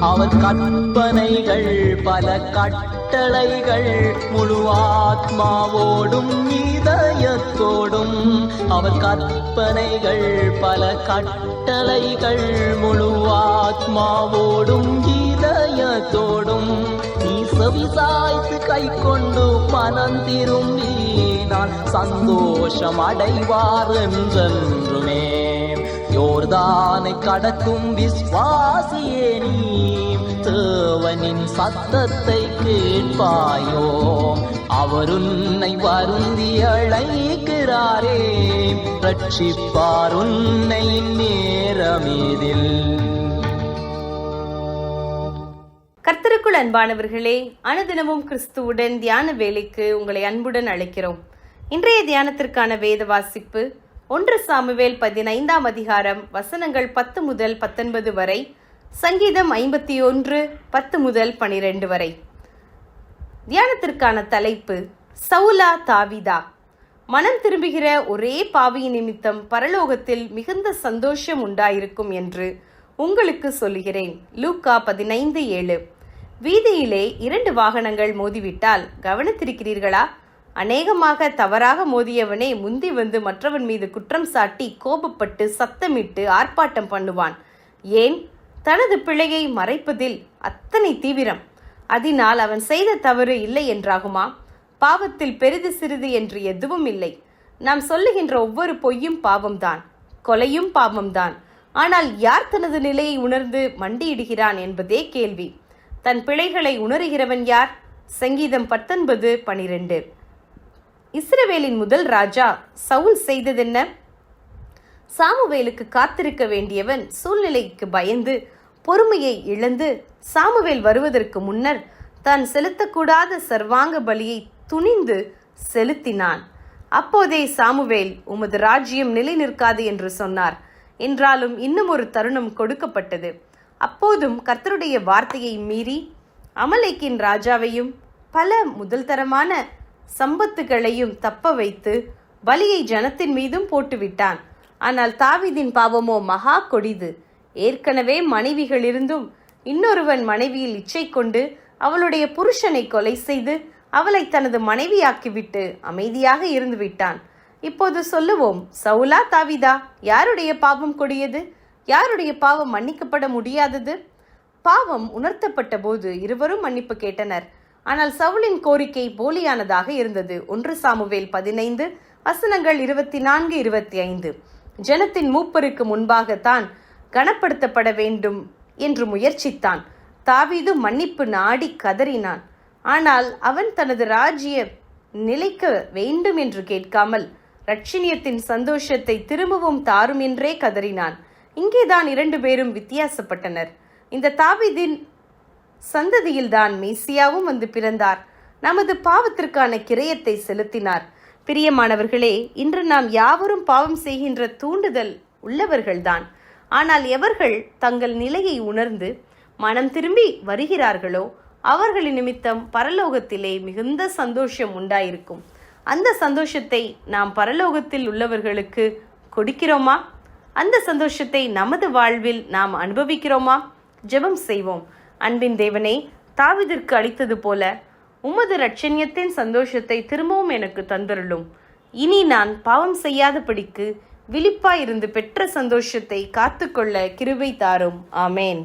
அவர் கற்பனைகள் பல கட்டளைகள் முழு ஆத்மாவோடும் இதயத்தோடும். அவர் கற்பனைகள் பல கட்டளைகள் முழு ஆத்மாவோடும் இதயத்தோடும். நீ செவிசாய்த்து கை கொண்டு மனம் திரும்பி நான் சந்தோஷம் அடைவார் என்றென்றுமே. யோர்தானை கடக்கும் விஸ்வாசியே நீ தேவனின் சத்தத்தை கேட்பாயோ. அவர் உன்னை வருந்தி அழைக்கிறாரே, ரட்சிப்பார் உன்னை நேரமேதில். கர்த்தருக்குள் அன்பானவர்களே, அனுதினமும் கிறிஸ்துவுடன் தியான வேலைக்கு உங்களை அன்புடன் அழைக்கிறோம். இன்றைய தியானத்திற்கான வேத வாசிப்பு 1 சாமுவேல் 15ஆம் அதிகாரம் வசனங்கள் 10 முதல் 19 வரை, சங்கீதம் 51 10 முதல் 12 வரை. தியானத்திற்கான தலைப்பு சவுலா தாவீதா. மனம் திரும்புகிற ஒரே பாவியின் நிமித்தம் பரலோகத்தில் மிகுந்த சந்தோஷம் உண்டாயிருக்கும் என்று உங்களுக்கு சொல்லுகிறேன். லூக்கா 15:7. வீதியிலே 2 வாகனங்கள் மோதிவிட்டால் கவனித்திருக்கிறீர்களா? அநேகமாக தவறாக மோதியவனே முந்தி வந்து மற்றவன் மீது குற்றம் சாட்டி கோபப்பட்டு சத்தமிட்டு ஆர்ப்பாட்டம் பண்ணுவான். ஏன்? தனது பிழையை மறைப்பதில் அத்தனை தீவிரம். அதனால் அவன் செய்த தவறு இல்லை என்றாகுமா? பாவத்தில் பெரிது சிறிது என்று எதுவும் இல்லை. நாம் சொல்லுகின்ற ஒவ்வொரு பொய்யும் பாவம்தான், கொலையும் பாவம்தான். ஆனால் யார் தனது நிலையை உணர்ந்து மண்டியிடுகிறான் என்பதே கேள்வி. தன் பிழைகளை உணர்கிறவன் யார்? சங்கீதம் 19:12. இஸ்ரவேலின் முதல் ராஜா சவுல் செய்ததென்ன? சாமுவேலுக்கு காத்திருக்க வேண்டியவன் சூழ்நிலைக்கு பயந்து பொறுமையை இழந்து சாமுவேல் வருவதற்கு முன்னர் தான் செலுத்தக்கூடாத சர்வாங்க பலியை துணிந்து செலுத்தினான். அப்போதே சாமுவேல், உமது ராஜ்யம் நிலை நிற்காது என்று சொன்னார். என்றாலும் இன்னும் ஒரு தருணம் கொடுக்கப்பட்டது. அப்போதும் கர்த்தருடைய வார்த்தையை மீறி அமலேக்கின் ராஜாவையும் பல முதல் தரமான சம்பத்துகளையும் தப்ப வைத்து பலியை ஜனத்தின் மீதும் போட்டுவிட்டான். ஆனால் தாவீதின் பாவமோ மகா கொடிது. ஏற்கனவே மனைவிகள் இருந்தும் இன்னொருவன் மனைவியில் இச்சை கொண்டு அவளுடைய புருஷனை கொலை செய்து அவளை தனது மனைவியாக்கிவிட்டு அமைதியாக இருந்து விட்டான். இப்போது சொல்லுவோம், சவுலா தாவீதா? யாருடைய பாவம் கொடியது? யாருடைய பாவம் மன்னிக்கப்பட முடியாதது? பாவம் உணர்த்தப்பட்ட போது இருவரும் மன்னிப்பு கேட்டனர். ஆனால் சவுலின் கோரிக்கை போலியானதாக இருந்தது. 1 சாமுவேல் 15 வசனங்கள் 24-25. ஜனத்தின் மூப்பருக்கு முன்பாக தான் கனப்படுத்தப்பட வேண்டும் என்று முயற்சித்தான். தாவீது மன்னிப்பு நாடி கதறினான். ஆனால் அவன் தனது ராஜ்யம் நிலைக்க வேண்டும் என்று கேட்காமல் இரட்சணியத்தின் சந்தோஷத்தை திரும்பவும் தாரும் என்றே கதறினான். இங்கேதான் 2 பேரும் வித்தியாசப்பட்டனர். இந்த தாவீதின் சந்ததியில்தான் மேசியாவும் வந்து பிறந்தார். நமது பாவத்திற்கான கிரயத்தை செலுத்தினார். பிரியமானவர்களே, இன்று நாம் யாவரும் பாவம் செய்கின்ற தூண்டுதல் உள்ளவர்கள்தான். ஆனால் எவர்கள் தங்கள் நிலையை உணர்ந்து மனம் திரும்பி வருகிறார்களோ அவர்களின் நிமித்தம் பரலோகத்திலே மிகுந்த சந்தோஷம் உண்டாயிருக்கும். அந்த சந்தோஷத்தை நாம் பரலோகத்தில் உள்ளவர்களுக்கு கொடுக்கிறோமா? அந்த சந்தோஷத்தை நமது வாழ்வில் நாம் அனுபவிக்கிறோமா? ஜெபம் செய்வோம். அன்பின் தேவனே, தாவீதிற்கு அளித்தது போல உமது இரட்சணியத்தின் சந்தோஷத்தை திரும்பவும் எனக்கு தந்தருளும். இனி நான் பாவம் செய்யாதபடிக்கு விழிப்பாயிருந்து பெற்ற சந்தோஷத்தை காத்துக்கொள்ள கிருபை தாரும். ஆமேன்.